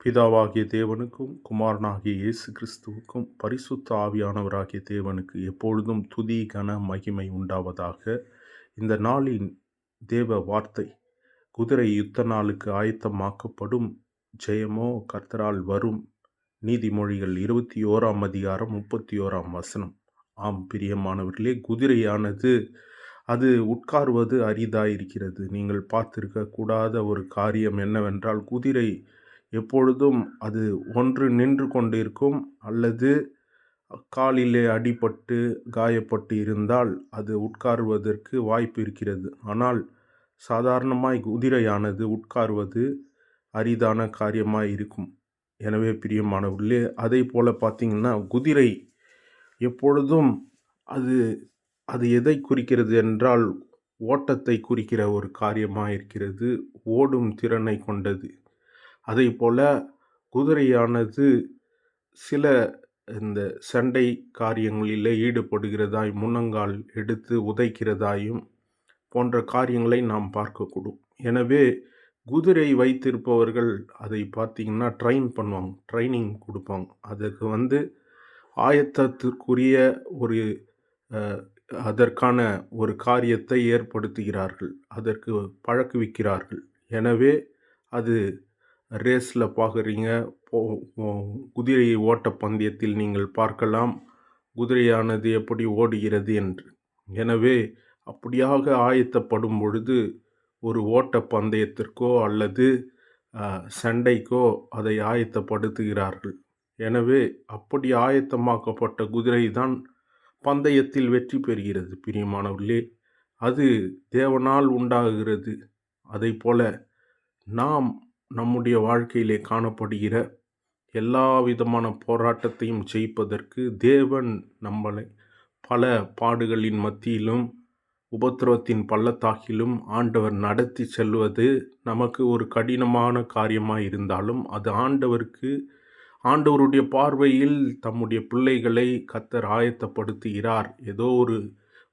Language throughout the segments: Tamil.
பிதாவாகிய தேவனுக்கும் குமாரனாகிய இயேசு கிறிஸ்துவுக்கும் பரிசுத்த ஆவியானவராகிய தேவனுக்கு எப்பொழுதும் துதி கன மகிமை உண்டாவதாக. இந்த நாளின் தேவ வார்த்தை, குதிரை யுத்த நாளுக்கு ஆயத்தமாக்கப்படும், ஜெயமோ கர்த்தரால் வரும். நீதிமொழிகள் 21 அதிகாரம் 31 ஆம் பிரியமானவர்களே, குதிரையானது அது உட்காருவது அரிதாயிருக்கிறது. நீங்கள் பார்த்திருக்க கூடாத ஒரு காரியம் என்னவென்றால், குதிரை எப்பொழுதும் அது ஒன்று நின்று கொண்டிருக்கும், அல்லது காலிலே அடிபட்டு காயப்பட்டு இருந்தால் அது உட்காருவதற்கு வாய்ப்பு இருக்கிறது. ஆனால் சாதாரணமாய் குதிரையானது உட்காருவது அரிதான காரியமாய் இருக்கும். எனவே பிரியமானவர்களே, அதை போல பார்த்தீங்கன்னா, குதிரை எப்பொழுதும் அது அது எதை குறிக்கிறது என்றால், ஓட்டத்தை குறிக்கிற ஒரு காரியமாக இருக்கிறது. ஓடும் திறனை கொண்டது. அதை போல குதிரையானது சில இந்த சண்டை காரியங்களிலே ஈடுபடுகிறதாய், முன்னங்கால் எடுத்து உதைக்கிறதாயும் போன்ற காரியங்களை நாம் பார்க்கக்கூடும். எனவே குதிரை வைத்திருப்பவர்கள் அதை பார்த்திங்கன்னா ட்ரைனிங் கொடுப்பாங்க. அதற்கு ஆயத்தத்திற்குரிய ஒரு அதற்கான ஒரு காரியத்தை ஏற்படுத்துகிறார்கள், அதற்கு பழக்குவிக்கிறார்கள். எனவே அது ரேஸில் பார்க்குறீங்க, குதிரை ஓட்ட பந்தயத்தில் நீங்கள் பார்க்கலாம் குதிரையானது எப்படி ஓடுகிறது என்று. எனவே அப்படியாக ஆயத்தப்படும் பொழுது ஒரு ஓட்ட பந்தயத்திற்கோ அல்லது சண்டைக்கோ அதை ஆயத்தப்படுத்துகிறார்கள். எனவே அப்படி ஆயத்தமாக்கப்பட்ட குதிரை தான் பந்தயத்தில் வெற்றி பெறுகிறது. பிரியமானவர்களே, அது தேவனால் உண்டாகிறது. அதை போல நாம் நம்முடைய வாழ்க்கையிலே காணப்படுகிற எல்லா விதமான போராட்டத்தையும் ஜெயிப்பதற்கு தேவன் நம்மளை பல பாடுகளின் மத்தியிலும் உபத்திரவத்தின் பள்ளத்தாக்கிலும் ஆண்டவர் நடத்தி செல்வது நமக்கு ஒரு கடினமான காரியமாக இருந்தாலும், அது ஆண்டவருடைய பார்வையில் தம்முடைய பிள்ளைகளை கர்த்தர் ஆயத்தப்படுத்துகிறார். ஏதோ ஒரு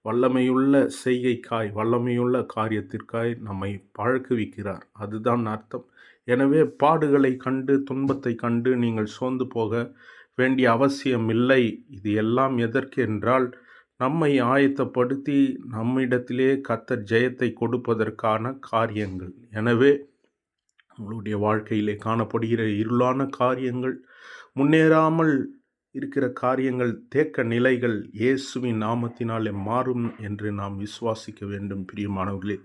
வல்லமையுள்ள செய்கைக்காய், வல்லமையுள்ள காரியத்திற்காய் நம்மை பழக்குவிக்கிறார். அதுதான் அர்த்தம். எனவே பாடுகளை கண்டு, துன்பத்தை கண்டு நீங்கள் சோர்ந்து போக வேண்டிய அவசியமில்லை. இது எல்லாம் எதற்கு என்றால், நம்மை ஆயத்தப்படுத்தி நம்மிடத்திலே கர்த்தர் ஜெயத்தை கொடுப்பதற்கான காரியங்கள். எனவே உங்களுடைய வாழ்க்கையிலே காணப்படுகிற இருளான காரியங்கள், முன்னேறாமல் இருக்கிற காரியங்கள், தேக்க நிலைகள் இயேசுவின் நாமத்தினாலே மாறும் என்று நாம் விசுவாசிக்க வேண்டும். பிரியமானவர்களே,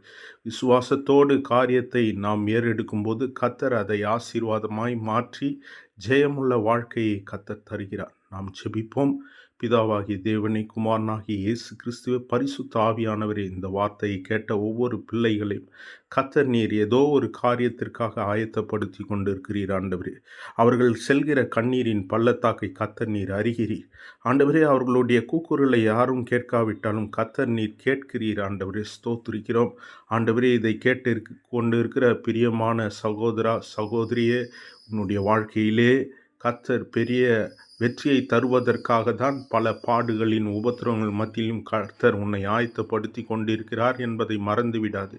விசுவாசத்தோடு காரியத்தை நாம் ஏறெடுக்கும்போது கர்த்தர் அதை ஆசீர்வாதமாய் மாற்றி ஜெயமுள்ள வாழ்க்கையை கர்த்தர் தருகிறார். நாம் ஜெபிப்போம். பிதாவாகிய தேவனே, குமாரனாகிய இயேசு கிறிஸ்துவே, பரிசுத்த ஆவியானவரே, இந்த வார்த்தையை கேட்ட ஒவ்வொரு பிள்ளைகளையும் கர்த்தர் நீர் ஏதோ ஒரு காரியத்திற்காக ஆயத்தப்படுத்தி கொண்டிருக்கிறீர். ஆண்டவரே, அவர்கள் செல்கிற கண்ணீரின் பள்ளத்தாக்கை கர்த்தர் நீர் அறிகிறீர். ஆண்டவரே, அவர்களுடைய கூக்குரலை யாரும் கேட்காவிட்டாலும் கர்த்தர் நீர் கேட்கிறீர். ஆண்டவரே, ஸ்தோத்திரிக்கிறோம். ஆண்டவரே, இதை கேட்டு கொண்டிருக்கிற பிரியமான சகோதரா, சகோதரியே, உன்னுடைய வாழ்க்கையிலே கர்த்தர் பெரிய வெற்றியை தருவதற்காக தான் பல பாடுகளின் உபத்திரவங்கள் மத்தியிலும் கர்த்தர் உன்னை ஆயத்தப்படுத்தி கொண்டிருக்கிறார் என்பதை மறந்துவிடாது.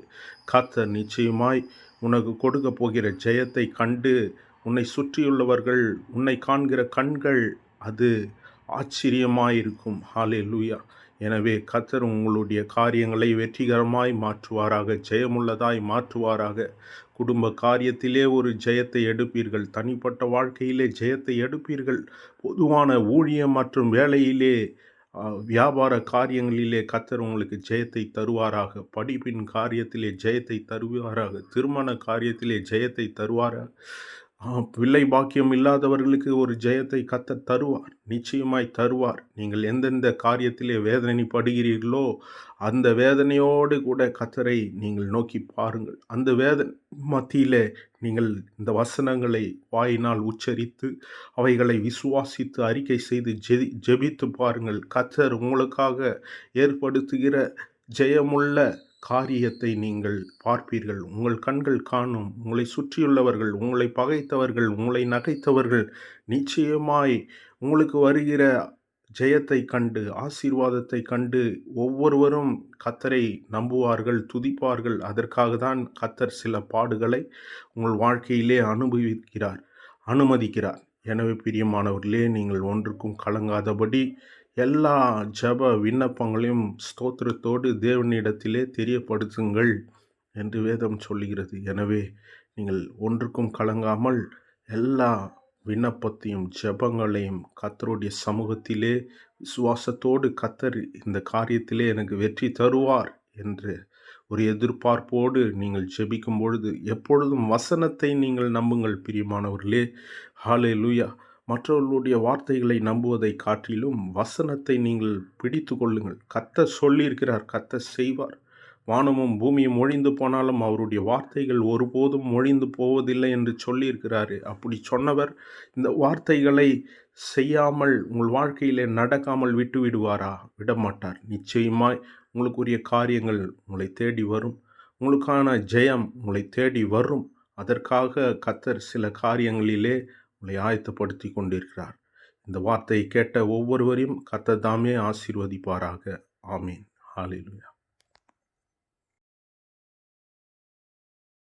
கர்த்தர் நிச்சயமாய் உனக்கு கொடுக்க போகிற ஜெயத்தை கண்டு உன்னை சுற்றியுள்ளவர்கள், உன்னை காண்கிற கண்கள் அது ஆச்சரியமாயிருக்கும். ஹல்லேலூயா. எனவே கர்த்தர் உங்களுடைய காரியங்களை வெற்றிகரமாய் மாற்றுவாராக, ஜெயமுள்ளதாய் மாற்றுவாராக. குடும்ப காரியத்திலே ஒரு ஜெயத்தை எடுப்பீர்கள், தனிப்பட்ட வாழ்க்கையிலே ஜெயத்தை எடுப்பீர்கள், பொதுவான ஊழியம் மற்றும் வேலையிலே, வியாபார காரியங்களிலே கர்த்தர் உங்களுக்கு ஜெயத்தை தருவாராக. படிப்பின் காரியத்திலே ஜெயத்தை தருவாராக. திருமண காரியத்திலே ஜெயத்தை தருவாராக. பிள்ளை பாக்கியம் இல்லாதவர்களுக்கு ஒரு ஜெயத்தை கர்த்தர் தருவார், நிச்சயமாய் தருவார். நீங்கள் எந்தெந்த காரியத்திலே வேதனைப்படுகிறீர்களோ அந்த வேதனையோடு கூட கர்த்தரை நீங்கள் நோக்கி பாருங்கள். அந்த வேதனை மத்தியிலே நீங்கள் இந்த வசனங்களை வாயினால் உச்சரித்து அவைகளை விசுவாசித்து அறிக்கை செய்து ஜெபித்து பாருங்கள். கர்த்தர் உங்களுக்காக ஏற்படுத்துகிற ஜெயமுள்ள காரியத்தை நீங்கள் பார்ப்பீர்கள். உங்கள் கண்கள் காணும். உங்களை சுற்றியுள்ளவர்கள், உங்களை பகைத்தவர்கள், உங்களை நகைத்தவர்கள் நிச்சயமாய் உங்களுக்கு வருகிற ஜெயத்தை கண்டு, ஆசீர்வாதத்தை கண்டு ஒவ்வொருவரும் கர்த்தரை நம்புவார்கள், துதிப்பார்கள். அதற்காக தான் கர்த்தர் சில பாடுகளை உங்கள் வாழ்க்கையிலே அனுபவிக்கிறார். அனுமதிக்கிறார். எனவே பிரியமானவர்களே, நீங்கள் ஒன்றுக்கும் கலங்காதபடி எல்லா ஜெப விண்ணப்பங்களையும் ஸ்தோத்திரத்தோடு தேவனிடத்திலே தெரியப்படுத்துங்கள் என்று வேதம் சொல்லுகிறது. எனவே நீங்கள் ஒன்றுக்கும் கலங்காமல் எல்லா விண்ணப்பத்தையும் ஜெபங்களையும் கர்த்தருடைய சமூகத்திலே விசுவாசத்தோடு, கர்த்தர் இந்த காரியத்திலே எனக்கு வெற்றி தருவார் என்று ஒரு எதிர்பார்ப்போடு நீங்கள் ஜெபிக்கும் பொழுது எப்பொழுதும் வசனத்தை நீங்கள் நம்புங்கள் பிரியமானவர்களே. ஹல்லேலூயா. மற்றவர்களுடைய வார்த்தைகளை நம்புவதை காட்டிலும் வசனத்தை நீங்கள் பிடித்து கொள்ளுங்கள். கர்த்தர் சொல்லியிருக்கிறார், கர்த்தர் செய்வார். வானமும் பூமியும் ஒழிந்து போனாலும் அவருடைய வார்த்தைகள் ஒருபோதும் ஒழிந்து போவதில்லை என்று சொல்லியிருக்கிறாரு. அப்படி சொன்னவர் இந்த வார்த்தைகளை செய்யாமல் உங்கள் வாழ்க்கையிலே நடக்காமல் விட்டு விடுவாரா? விடமாட்டார். நிச்சயமாய் உங்களுக்குரிய காரியங்கள் உங்களை தேடி வரும். உங்களுக்கான ஜெயம் உங்களை தேடி வரும். அதற்காக கர்த்தர் சில காரியங்களிலே உங்களை ஆயத்தப்படுத்தி கொண்டிருக்கிறார். இந்த வார்த்தையை கேட்ட ஒவ்வொருவரையும் கர்த்தர் தாமே ஆசீர்வதிப்பாராக. ஆமீன். ஹல்லேலூயா.